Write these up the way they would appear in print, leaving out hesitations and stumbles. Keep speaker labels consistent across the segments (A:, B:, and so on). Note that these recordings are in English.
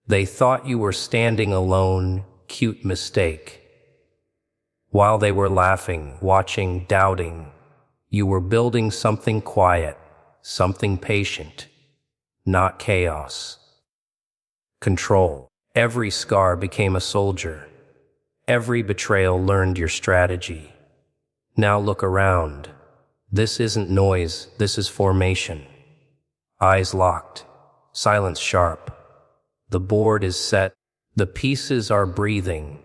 A: They thought you were standing alone, cute mistake. While they were laughing, watching, doubting, you were building something quiet, something patient, not chaos. Control. Every scar became a soldier. Every betrayal learned your strategy. Now look around. This isn't noise, this is formation. Eyes locked, silence sharp. The board is set, the pieces are breathing,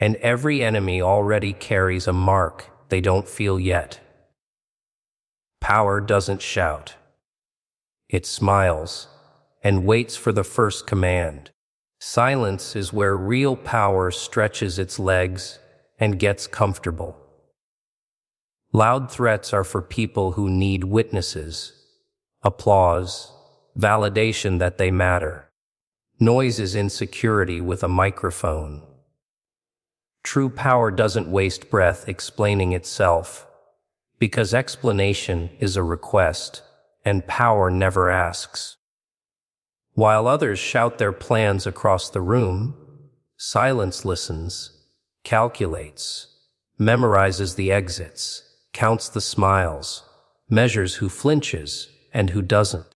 A: and every enemy already carries a mark they don't feel yet. Power doesn't shout. It smiles and waits for the first command. Silence is where real power stretches its legs and gets comfortable. Loud threats are for people who need witnesses, applause, validation that they matter. Noise is insecurity with a microphone. True power doesn't waste breath explaining itself, because explanation is a request, and power never asks. While others shout their plans across the room, silence listens, calculates, memorizes the exits, counts the smiles, measures who flinches and who doesn't.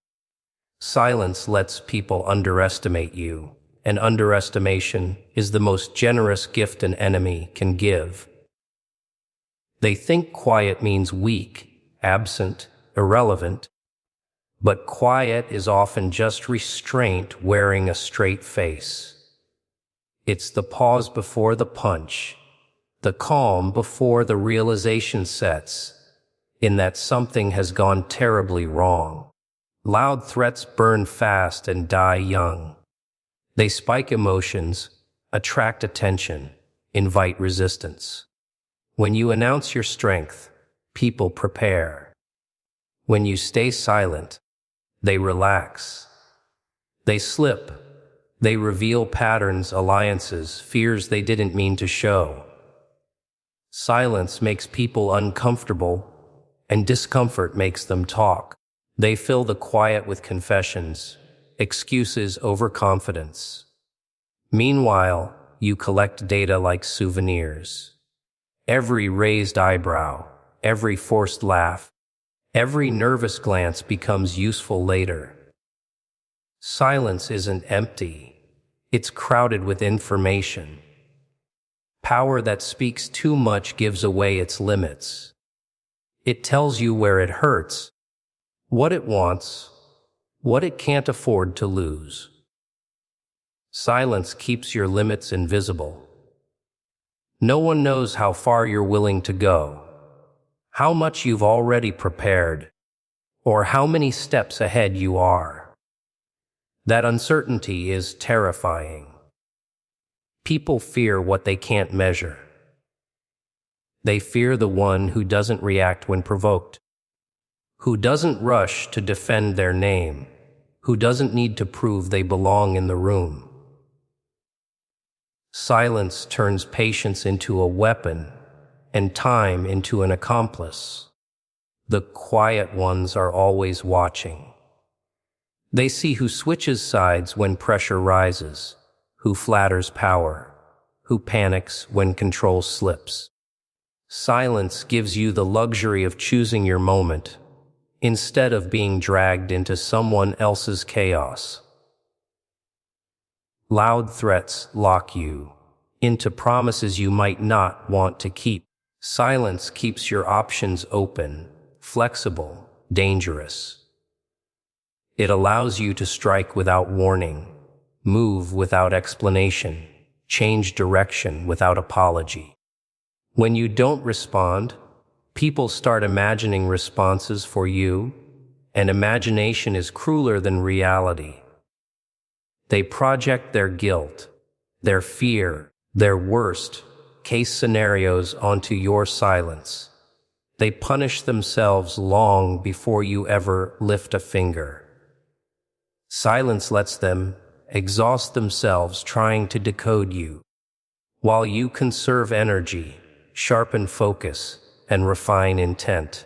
A: Silence lets people underestimate you, and underestimation is the most generous gift an enemy can give. They think quiet means weak, absent, irrelevant, but quiet is often just restraint wearing a straight face. It's the pause before the punch, the calm before the realization sets in that something has gone terribly wrong. Loud threats burn fast and die young. They spike emotions, attract attention, invite resistance. When you announce your strength, people prepare. When you stay silent, they relax. They slip. They reveal patterns, alliances, fears they didn't mean to show. Silence makes people uncomfortable, and discomfort makes them talk. They fill the quiet with confessions, excuses over confidence. Meanwhile, you collect data like souvenirs. Every raised eyebrow, every forced laugh, every nervous glance becomes useful later. Silence isn't empty. It's crowded with information. Power that speaks too much gives away its limits. It tells you where it hurts, what it wants, what it can't afford to lose. Silence keeps your limits invisible. No one knows how far you're willing to go, how much you've already prepared, or how many steps ahead you are. That uncertainty is terrifying. People fear what they can't measure. They fear the one who doesn't react when provoked, who doesn't rush to defend their name, who doesn't need to prove they belong in the room. Silence turns patience into a weapon and time into an accomplice. The quiet ones are always watching. They see who switches sides when pressure rises, who flatters power, who panics when control slips. Silence gives you the luxury of choosing your moment, instead of being dragged into someone else's chaos. Loud threats lock you into promises you might not want to keep. Silence keeps your options open, flexible, dangerous. It allows you to strike without warning, move without explanation, change direction without apology. When you don't respond, people start imagining responses for you, and imagination is crueler than reality. They project their guilt, their fear, their worst-case scenarios onto your silence. They punish themselves long before you ever lift a finger. Silence lets them exhaust themselves trying to decode you, while you conserve energy, sharpen focus, and refine intent.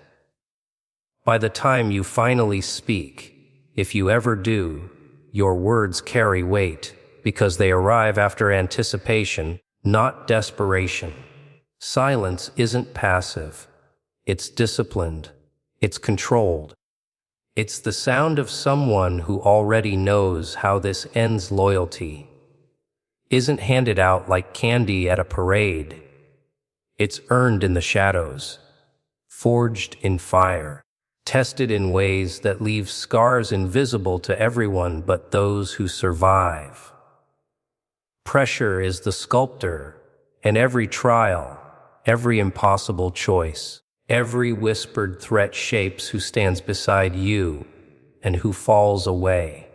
A: By the time you finally speak, if you ever do, your words carry weight, because they arrive after anticipation, not desperation. Silence isn't passive. It's disciplined. It's controlled. It's the sound of someone who already knows how this ends. Loyalty isn't handed out like candy at a parade. It's earned in the shadows, forged in fire, tested in ways that leave scars invisible to everyone but those who survive. Pressure is the sculptor, and every trial, every impossible choice, every whispered threat shapes who stands beside you and who falls away.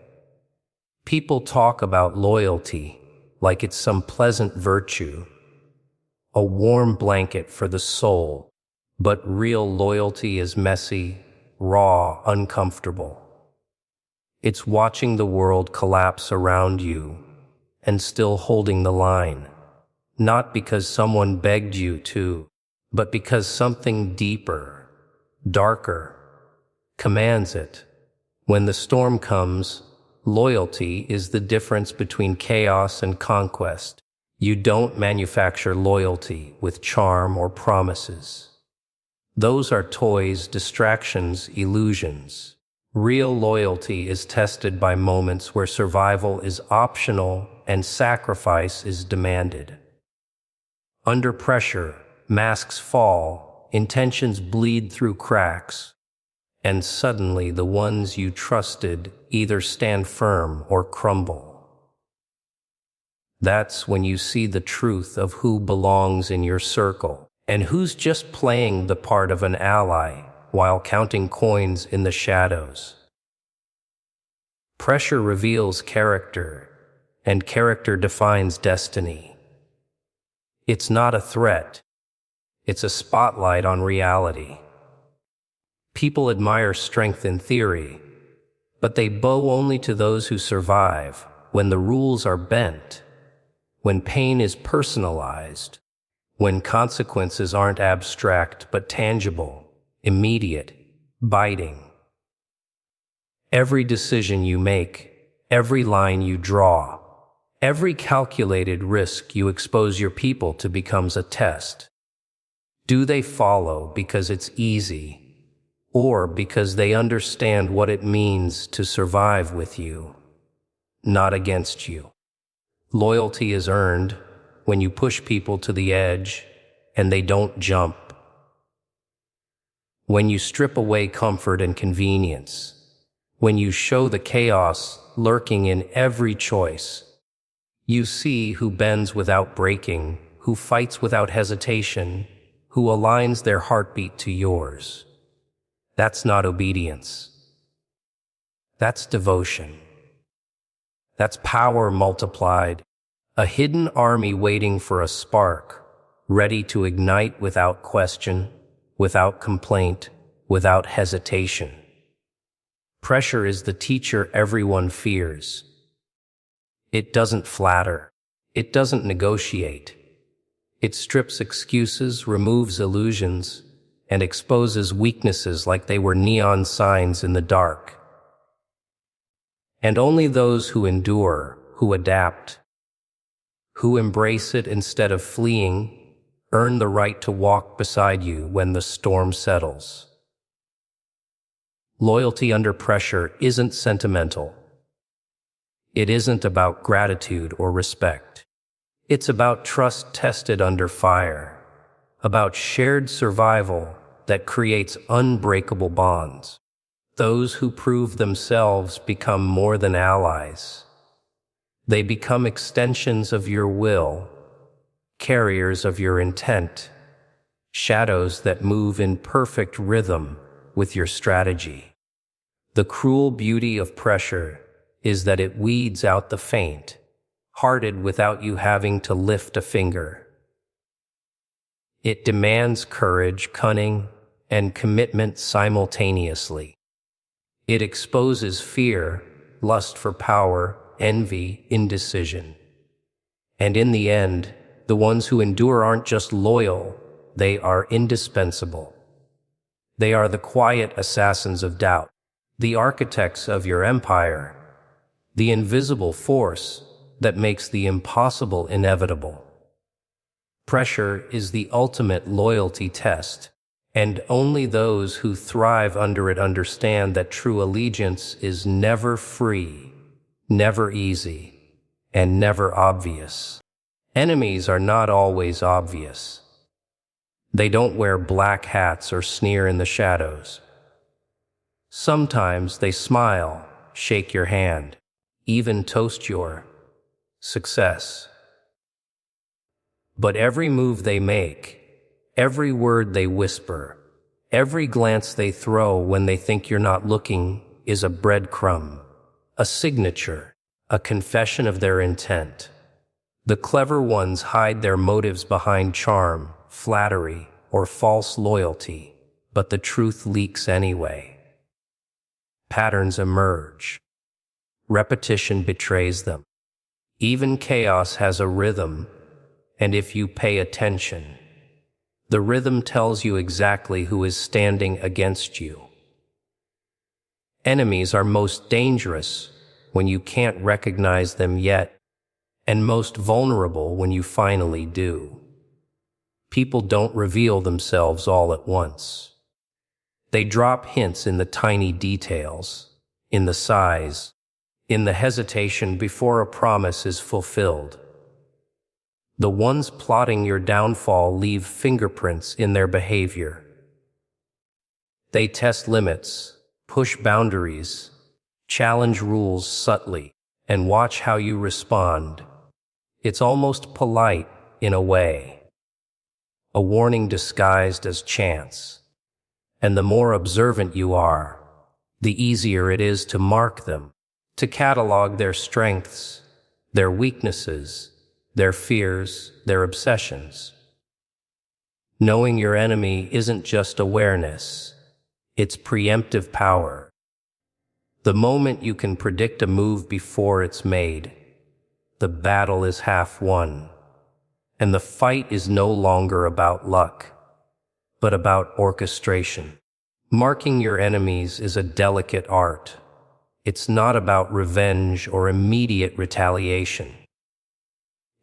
A: People talk about loyalty like it's some pleasant virtue, a warm blanket for the soul, but real loyalty is messy, raw, uncomfortable. It's watching the world collapse around you and still holding the line, not because someone begged you to, but because something deeper, darker, commands it. When the storm comes, loyalty is the difference between chaos and conquest. You don't manufacture loyalty with charm or promises. Those are toys, distractions, illusions. Real loyalty is tested by moments where survival is optional and sacrifice is demanded. Under pressure, masks fall, intentions bleed through cracks, and suddenly the ones you trusted either stand firm or crumble. That's when you see the truth of who belongs in your circle and who's just playing the part of an ally while counting coins in the shadows. Pressure reveals character, and character defines destiny. It's not a threat. It's a spotlight on reality. People admire strength in theory, but they bow only to those who survive when the rules are bent, when pain is personalized, when consequences aren't abstract but tangible, immediate, biting. Every decision you make, every line you draw, every calculated risk you expose your people to becomes a test. Do they follow because it's easy, or because they understand what it means to survive with you, not against you? Loyalty is earned when you push people to the edge and they don't jump. When you strip away comfort and convenience. When you show the chaos lurking in every choice. You see who bends without breaking, who fights without hesitation, who aligns their heartbeat to yours. That's not obedience. That's devotion. That's power multiplied, a hidden army waiting for a spark, ready to ignite without question, without complaint, without hesitation. Pressure is the teacher everyone fears. It doesn't flatter. It doesn't negotiate. It strips excuses, removes illusions, and exposes weaknesses like they were neon signs in the dark. And only those who endure, who adapt, who embrace it instead of fleeing, earn the right to walk beside you when the storm settles. Loyalty under pressure isn't sentimental. It isn't about gratitude or respect. It's about trust tested under fire, about shared survival that creates unbreakable bonds. Those who prove themselves become more than allies. They become extensions of your will, carriers of your intent, shadows that move in perfect rhythm with your strategy. The cruel beauty of pressure is that it weeds out the faint-hearted without you having to lift a finger. It demands courage, cunning, and commitment simultaneously. It exposes fear, lust for power, envy, indecision. And in the end, the ones who endure aren't just loyal, they are indispensable. They are the quiet assassins of doubt, the architects of your empire, the invisible force that makes the impossible inevitable. Pressure is the ultimate loyalty test, and only those who thrive under it understand that true allegiance is never free, never easy, and never obvious. Enemies are not always obvious. They don't wear black hats or sneer in the shadows. Sometimes they smile, shake your hand, even toast your success. But every move they make, every word they whisper, every glance they throw when they think you're not looking is a breadcrumb, a signature, a confession of their intent. The clever ones hide their motives behind charm, flattery, or false loyalty, but the truth leaks anyway. Patterns emerge. Repetition betrays them. Even chaos has a rhythm, and if you pay attention, the rhythm tells you exactly who is standing against you. Enemies are most dangerous when you can't recognize them yet, and most vulnerable when you finally do. People don't reveal themselves all at once. They drop hints in the tiny details, in the sighs, in the hesitation before a promise is fulfilled. The ones plotting your downfall leave fingerprints in their behavior. They test limits, push boundaries, challenge rules subtly, and watch how you respond. It's almost polite, in a way. A warning disguised as chance. And the more observant you are, the easier it is to mark them, to catalog their strengths, their weaknesses, their fears, their obsessions. Knowing your enemy isn't just awareness, it's preemptive power. The moment you can predict a move before it's made, the battle is half won, and the fight is no longer about luck, but about orchestration. Marking your enemies is a delicate art. It's not about revenge or immediate retaliation.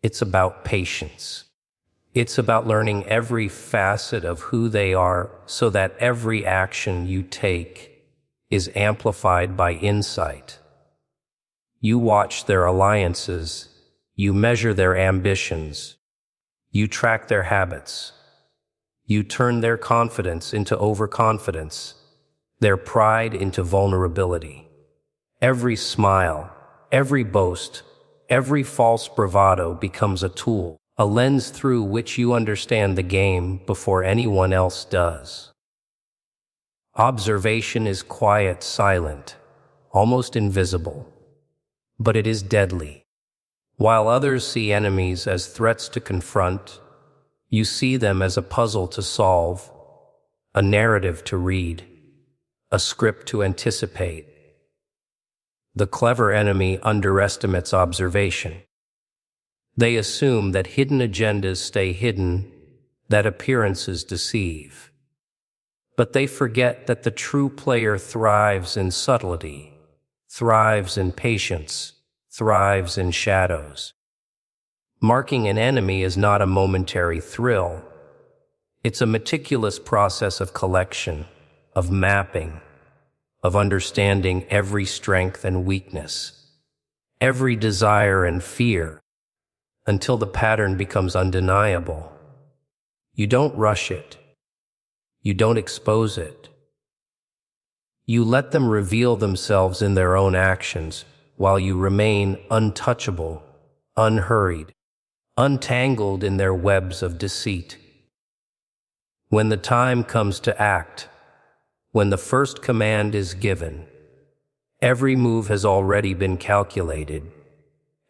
A: It's about patience. It's about learning every facet of who they are so that every action you take is amplified by insight. You watch their alliances, you measure their ambitions, you track their habits, you turn their confidence into overconfidence, their pride into vulnerability. Every smile, every boast, every false bravado becomes a tool, a lens through which you understand the game before anyone else does. Observation is quiet, silent, almost invisible, but it is deadly. While others see enemies as threats to confront, you see them as a puzzle to solve, a narrative to read, a script to anticipate. The clever enemy underestimates observation. They assume that hidden agendas stay hidden, that appearances deceive. But they forget that the true player thrives in subtlety, thrives in patience, thrives in shadows. Marking an enemy is not a momentary thrill. It's a meticulous process of collection, of mapping, of understanding every strength and weakness, every desire and fear, until the pattern becomes undeniable. You don't rush it. You don't expose it. You let them reveal themselves in their own actions while you remain untouchable, unhurried, untangled in their webs of deceit. When the time comes to act, when the first command is given, every move has already been calculated,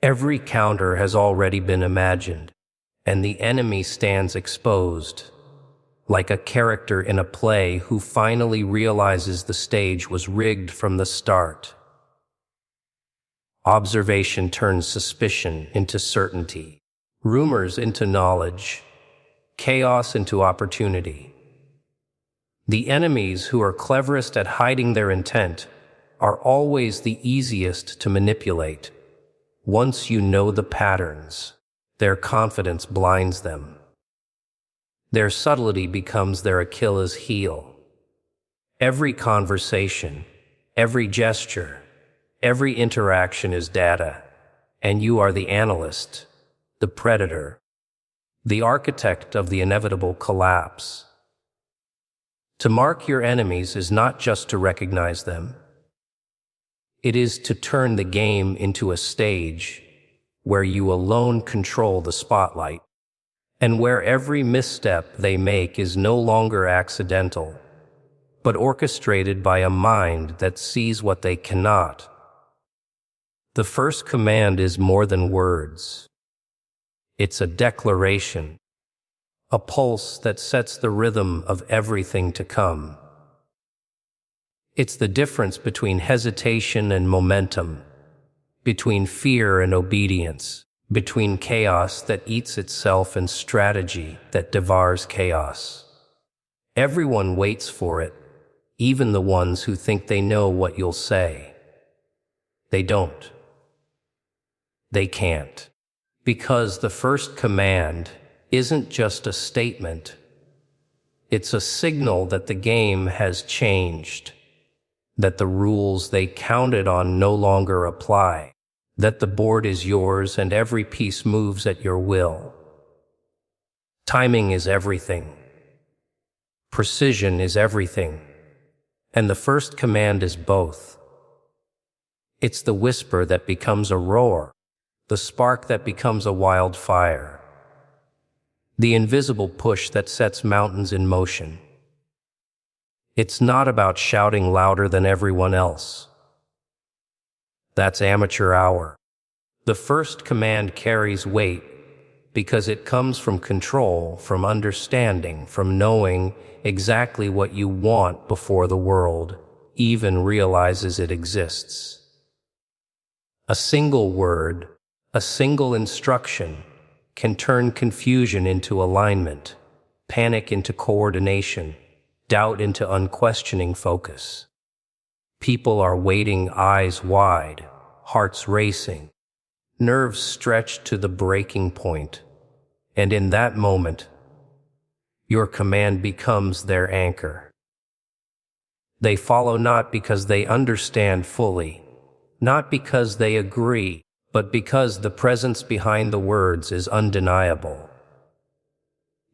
A: every counter has already been imagined, and the enemy stands exposed, like a character in a play who finally realizes the stage was rigged from the start. Observation turns suspicion into certainty, rumors into knowledge, chaos into opportunity. The enemies who are cleverest at hiding their intent are always the easiest to manipulate. Once you know the patterns, their confidence blinds them. Their subtlety becomes their Achilles heel. Every conversation, every gesture, every interaction is data, and you are the analyst, the predator, the architect of the inevitable collapse. To mark your enemies is not just to recognize them. It is to turn the game into a stage where you alone control the spotlight, and where every misstep they make is no longer accidental, but orchestrated by a mind that sees what they cannot. The first command is more than words. It's a declaration, a pulse that sets the rhythm of everything to come. It's the difference between hesitation and momentum, between fear and obedience, between chaos that eats itself and strategy that devours chaos. Everyone waits for it, even the ones who think they know what you'll say. They don't. They can't. Because the first command isn't just a statement. It's a signal that the game has changed, that the rules they counted on no longer apply, that the board is yours and every piece moves at your will. Timing is everything. Precision is everything. And the first command is both. It's the whisper that becomes a roar, the spark that becomes a wildfire, the invisible push that sets mountains in motion. It's not about shouting louder than everyone else. That's amateur hour. The first command carries weight because it comes from control, from understanding, from knowing exactly what you want before the world even realizes it exists. A single word, a single instruction can turn confusion into alignment, panic into coordination, doubt into unquestioning focus. People are waiting, eyes wide, hearts racing, nerves stretched to the breaking point, and in that moment, your command becomes their anchor. They follow not because they understand fully, not because they agree, but because the presence behind the words is undeniable.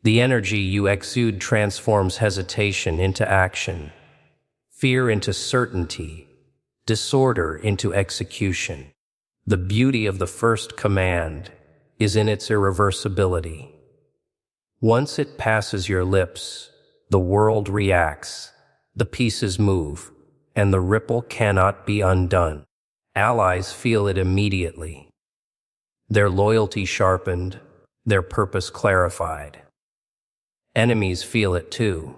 A: The energy you exude transforms hesitation into action, fear into certainty, disorder into execution. The beauty of the first command is in its irreversibility. Once it passes your lips, the world reacts, the pieces move, and the ripple cannot be undone. Allies feel it immediately. Their loyalty sharpened, their purpose clarified. Enemies feel it too.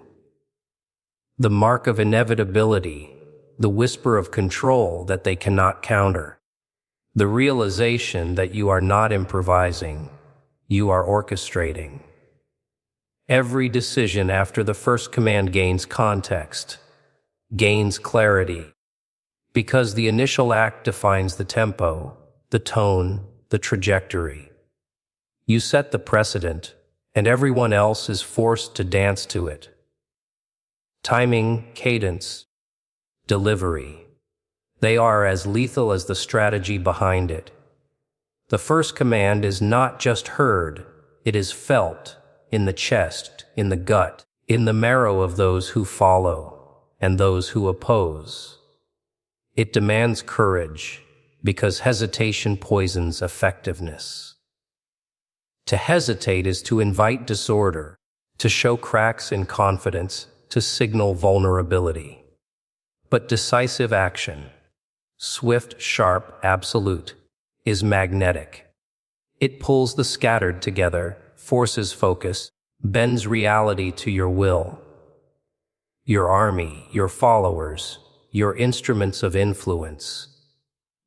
A: The mark of inevitability, the whisper of control that they cannot counter. The realization that you are not improvising, you are orchestrating. Every decision after the first command gains context, gains clarity, because the initial act defines the tempo, the tone, the trajectory. You set the precedent, and everyone else is forced to dance to it. Timing, cadence, delivery. They are as lethal as the strategy behind it. The first command is not just heard, it is felt in the chest, in the gut, in the marrow of those who follow and those who oppose. It demands courage because hesitation poisons effectiveness. To hesitate is to invite disorder, to show cracks in confidence, to signal vulnerability. But decisive action, swift, sharp, absolute, is magnetic. It pulls the scattered together, forces focus, bends reality to your will. Your army, your followers, your instruments of influence.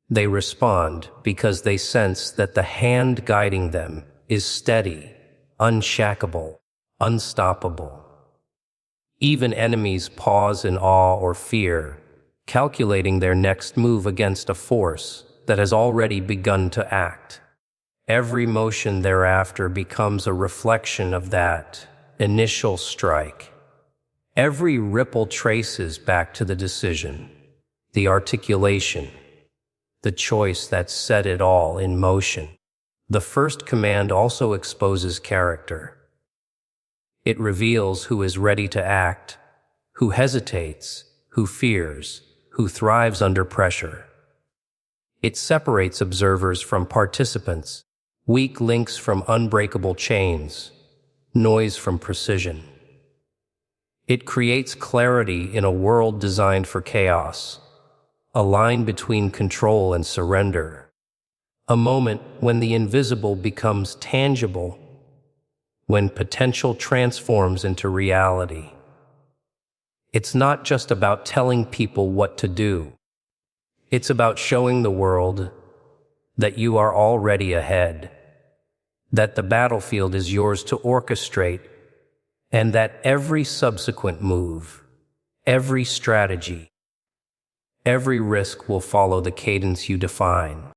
A: They respond because they sense that the hand guiding them is steady, unshackable, unstoppable. Even enemies pause in awe or fear, calculating their next move against a force that has already begun to act. Every motion thereafter becomes a reflection of that initial strike. Every ripple traces back to the decision, the articulation, the choice that set it all in motion. The first command also exposes character. It reveals who is ready to act, who hesitates, who fears, who thrives under pressure. It separates observers from participants, weak links from unbreakable chains, noise from precision. It creates clarity in a world designed for chaos, a line between control and surrender, a moment when the invisible becomes tangible, when potential transforms into reality. It's not just about telling people what to do. It's about showing the world that you are already ahead, that the battlefield is yours to orchestrate, and that every subsequent move, every strategy, every risk will follow the cadence you define.